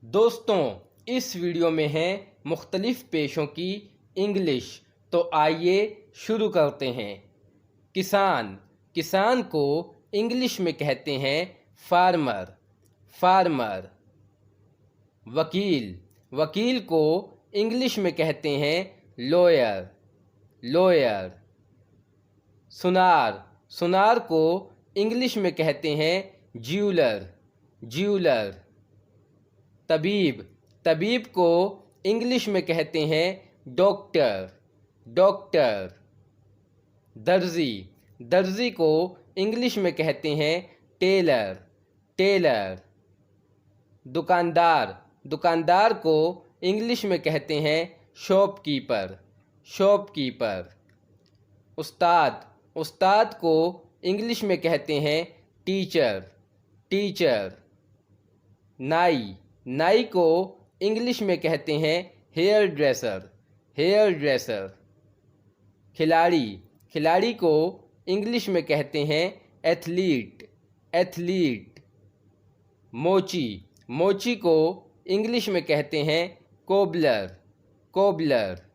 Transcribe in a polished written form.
दोस्तों, इस वीडियो में है मुख्तलिफ़ पेशों की इंग्लिश। तो आइए शुरू करते हैं। किसान, किसान को इंग्लिश में कहते हैं फार्मर, फार्मर। वकील, वकील को इंग्लिश में कहते हैं लॉयर, लॉयर। सुनार, सुनार को इंग्लिश में कहते हैं ज्यूलर, ज्यूलर। तबीब, तबीब को इंग्लिश में कहते हैं डॉक्टर, डॉक्टर। दर्जी, दर्जी को इंग्लिश में कहते हैं टेलर, टेलर। दुकानदार, दुकानदार को इंग्लिश में कहते हैं शॉपकीपर, शॉपकीपर। उस्ताद, उस्ताद को इंग्लिश में कहते हैं टीचर, टीचर। नाई, नाई को इंग्लिश में कहते हैं हेयर ड्रेसर, हेयर ड्रेसर। खिलाड़ी, खिलाड़ी को इंग्लिश में कहते हैं एथलीट, एथलीट। मोची, मोची को इंग्लिश में कहते हैं कोबलर, कोबलर।